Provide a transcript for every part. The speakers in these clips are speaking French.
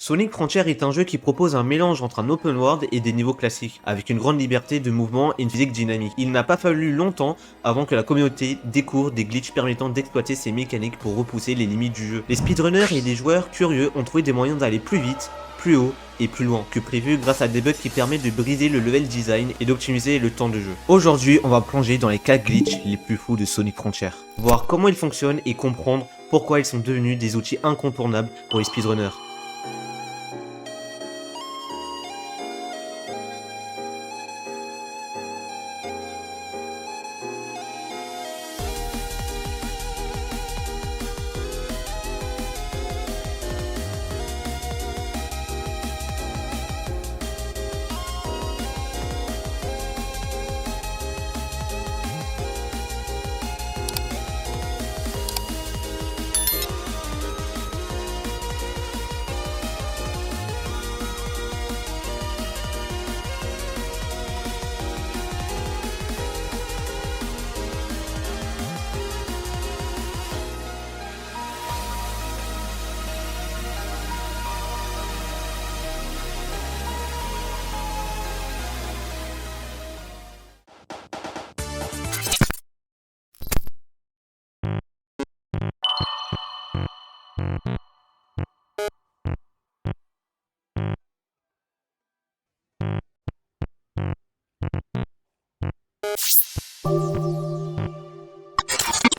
Sonic Frontier est un jeu qui propose un mélange entre un open world et des niveaux classiques, avec une grande liberté de mouvement et une physique dynamique. Il n'a pas fallu longtemps avant que la communauté découvre des glitches permettant d'exploiter ces mécaniques pour repousser les limites du jeu. Les speedrunners et les joueurs curieux ont trouvé des moyens d'aller plus vite, plus haut et plus loin que prévu grâce à des bugs qui permettent de briser le level design et d'optimiser le temps de jeu. Aujourd'hui, on va plonger dans les 4 glitches les plus fous de Sonic Frontier, voir comment ils fonctionnent et comprendre pourquoi ils sont devenus des outils incontournables pour les speedrunners.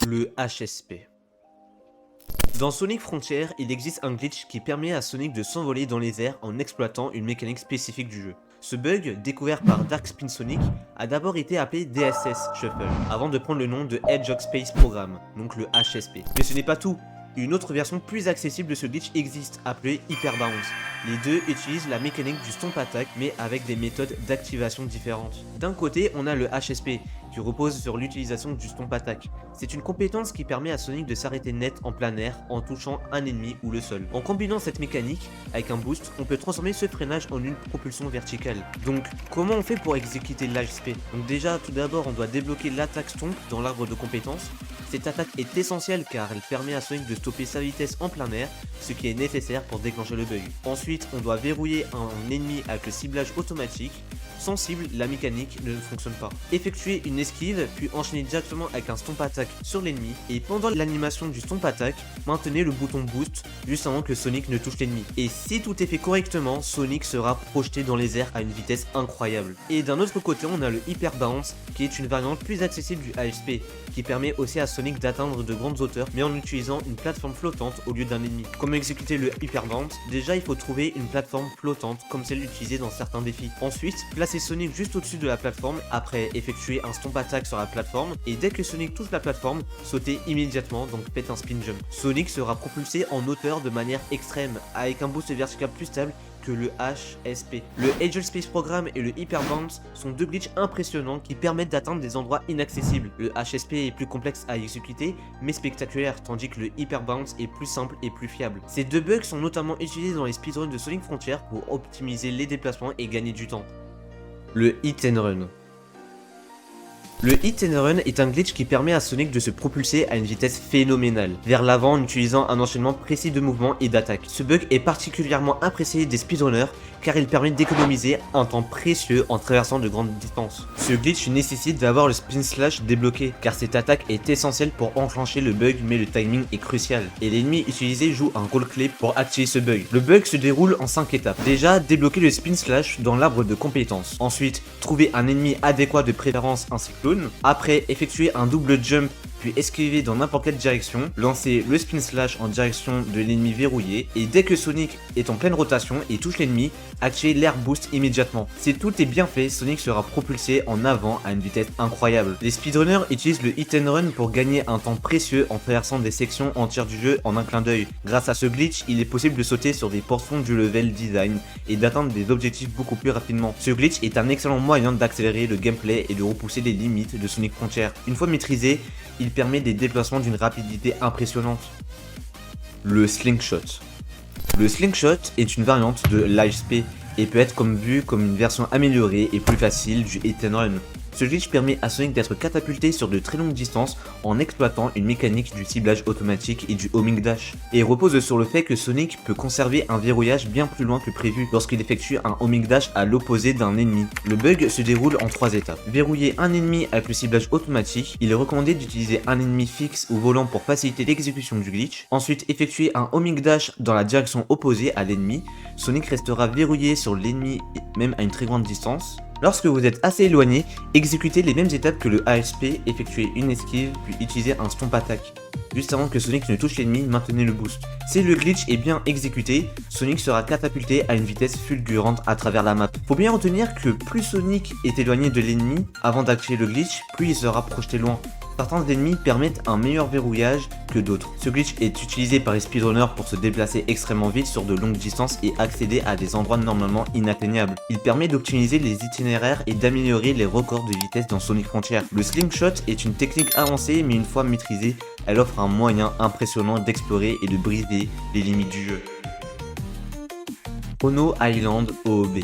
Le HSP. Dans Sonic Frontier, il existe un glitch qui permet à Sonic de s'envoler dans les airs en exploitant une mécanique spécifique du jeu. Ce bug, découvert par Dark Spin Sonic, a d'abord été appelé DSS Shuffle, avant de prendre le nom de Hedgehog Space Program, donc le HSP. Mais ce n'est pas tout. Une autre version plus accessible de ce glitch existe, appelée Hyper Bounce. Les deux utilisent la mécanique du Stomp Attack, mais avec des méthodes d'activation différentes. D'un côté, on a le HSP, qui repose sur l'utilisation du Stomp Attack. C'est une compétence qui permet à Sonic de s'arrêter net en plein air en touchant un ennemi ou le sol. En combinant cette mécanique avec un boost, on peut transformer ce freinage en une propulsion verticale. Donc, comment on fait pour exécuter l'HSP? Donc déjà, tout d'abord, on doit débloquer l'attaque Stomp dans l'arbre de compétences. Cette attaque est essentielle car elle permet à Sonic de stopper sa vitesse en plein air, ce qui est nécessaire pour déclencher le bug. Ensuite, on doit verrouiller un ennemi avec le ciblage automatique. Sans cible, la mécanique ne fonctionne pas. Effectuer une esquive, puis enchaîner directement avec un Stomp Attack sur l'ennemi, et pendant l'animation du Stomp Attack, maintenez le bouton Boost juste avant que Sonic ne touche l'ennemi. Et si tout est fait correctement, Sonic sera projeté dans les airs à une vitesse incroyable. Et d'un autre côté, on a le Hyper Bounce, qui est une variante plus accessible du HSP, qui permet aussi à Sonic d'atteindre de grandes hauteurs, mais en utilisant une plateforme flottante au lieu d'un ennemi. Comment exécuter le Hyper Bounce? Déjà, il faut trouver une plateforme flottante, comme celle utilisée dans certains défis. Ensuite, placez Sonic juste au-dessus de la plateforme, après effectuer un Stomp Attack sur la plateforme, et dès que Sonic touche la plateforme, sautez immédiatement, donc faites un Spin Jump. Sonic sera propulsé en hauteur de manière extrême, avec un boost vertical plus stable que le HSP. Le Hedgehog Space Program et le Hyper Bounce sont deux glitches impressionnants qui permettent d'atteindre des endroits inaccessibles. Le HSP est plus complexe à exécuter, mais spectaculaire, tandis que le Hyper Bounce est plus simple et plus fiable. Ces deux bugs sont notamment utilisés dans les speedruns de Sonic Frontier pour optimiser les déplacements et gagner du temps. Le Hit and Run. Le Hit and Run est un glitch qui permet à Sonic de se propulser à une vitesse phénoménale vers l'avant en utilisant un enchaînement précis de mouvements et d'attaques. Ce bug est particulièrement apprécié des speedrunners car il permet d'économiser un temps précieux en traversant de grandes distances. Ce glitch nécessite d'avoir le Spin Slash débloqué car cette attaque est essentielle pour enclencher le bug, mais le timing est crucial et l'ennemi utilisé joue un rôle clé pour activer ce bug. Le bug se déroule en 5 étapes. Déjà, débloquer le Spin Slash dans l'arbre de compétences. Ensuite, trouver un ennemi adéquat de préférence, un cyclone. Après, effectuer un double jump puis esquiver dans n'importe quelle direction, lancer le Spin Slash en direction de l'ennemi verrouillé, et dès que Sonic est en pleine rotation et touche l'ennemi, activer l'Air Boost immédiatement. Si tout est bien fait, Sonic sera propulsé en avant à une vitesse incroyable. Les speedrunners utilisent le Hit and Run pour gagner un temps précieux en traversant des sections entières du jeu en un clin d'œil. Grâce à ce glitch, il est possible de sauter sur des portions du level design et d'atteindre des objectifs beaucoup plus rapidement. Ce glitch est un excellent moyen d'accélérer le gameplay et de repousser les limites de Sonic Frontier. Une fois maîtrisé, il permet des déplacements d'une rapidité impressionnante. Le Slingshot. Le Slingshot est une variante de l'HSP et peut être vu comme une version améliorée et plus facile du Hit and Run. Ce glitch permet à Sonic d'être catapulté sur de très longues distances en exploitant une mécanique du ciblage automatique et du homing dash, et repose sur le fait que Sonic peut conserver un verrouillage bien plus loin que prévu lorsqu'il effectue un homing dash à l'opposé d'un ennemi. Le bug se déroule en 3 étapes. Verrouiller un ennemi avec le ciblage automatique, il est recommandé d'utiliser un ennemi fixe ou volant pour faciliter l'exécution du glitch. Ensuite, effectuer un homing dash dans la direction opposée à l'ennemi, Sonic restera verrouillé sur l'ennemi même à une très grande distance. Lorsque vous êtes assez éloigné, exécutez les mêmes étapes que le ASP, effectuez une esquive, puis utilisez un stomp attack. Juste avant que Sonic ne touche l'ennemi, maintenez le boost. Si le glitch est bien exécuté, Sonic sera catapulté à une vitesse fulgurante à travers la map. Faut bien retenir que plus Sonic est éloigné de l'ennemi avant d'activer le glitch, plus il sera projeté loin. Certains ennemis permettent un meilleur verrouillage que d'autres. Ce glitch est utilisé par les speedrunners pour se déplacer extrêmement vite sur de longues distances et accéder à des endroits normalement inatteignables. Il permet d'optimiser les itinéraires et d'améliorer les records de vitesse dans Sonic Frontier. Le slingshot est une technique avancée, mais une fois maîtrisée, elle offre un moyen impressionnant d'explorer et de briser les limites du jeu. Chrono Island OOB.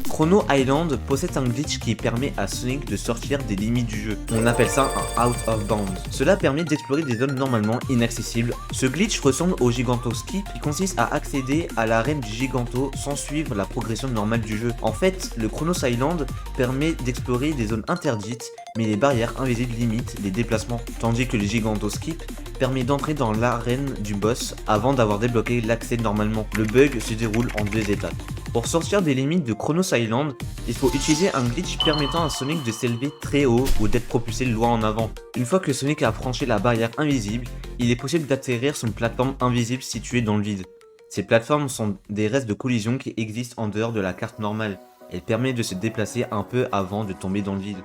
Chrono Island possède un glitch qui permet à Sonic de sortir des limites du jeu. On appelle ça un out of bounds. Cela permet d'explorer des zones normalement inaccessibles. Ce glitch ressemble au Giganto Skip qui consiste à accéder à l'arène du Giganto sans suivre la progression normale du jeu. En fait, le Chronos Island permet d'explorer des zones interdites, mais les barrières invisibles limitent les déplacements, tandis que le Giganto Skip permet d'entrer dans l'arène du boss avant d'avoir débloqué l'accès normalement. Le bug se déroule en 2 étapes. Pour sortir des limites de Chronos Island, il faut utiliser un glitch permettant à Sonic de s'élever très haut ou d'être propulsé loin en avant. Une fois que Sonic a franchi la barrière invisible, il est possible d'atterrir sur une plateforme invisible située dans le vide. Ces plateformes sont des restes de collision qui existent en dehors de la carte normale. Elle permet de se déplacer un peu avant de tomber dans le vide.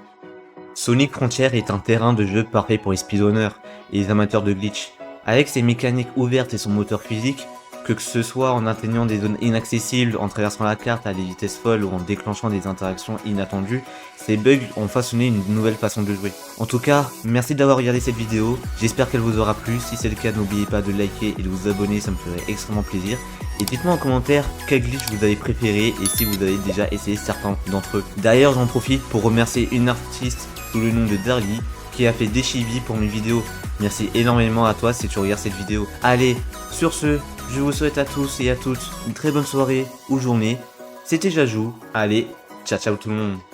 Sonic Frontier est un terrain de jeu parfait pour les speedrunners et les amateurs de glitch. Avec ses mécaniques ouvertes et son moteur physique, que ce soit en atteignant des zones inaccessibles, en traversant la carte à des vitesses folles ou en déclenchant des interactions inattendues, ces bugs ont façonné une nouvelle façon de jouer. En tout cas, merci d'avoir regardé cette vidéo, j'espère qu'elle vous aura plu. Si c'est le cas, n'oubliez pas de liker et de vous abonner, ça me ferait extrêmement plaisir. Et dites-moi en commentaire quel glitch vous avez préféré et si vous avez déjà essayé certains d'entre eux. D'ailleurs, j'en profite pour remercier une artiste sous le nom de Darly qui a fait des chivis pour mes vidéos. Merci énormément à toi si tu regardes cette vidéo. Allez, sur ce, je vous souhaite à tous et à toutes une très bonne soirée ou journée. C'était Jajou. Allez, ciao ciao tout le monde.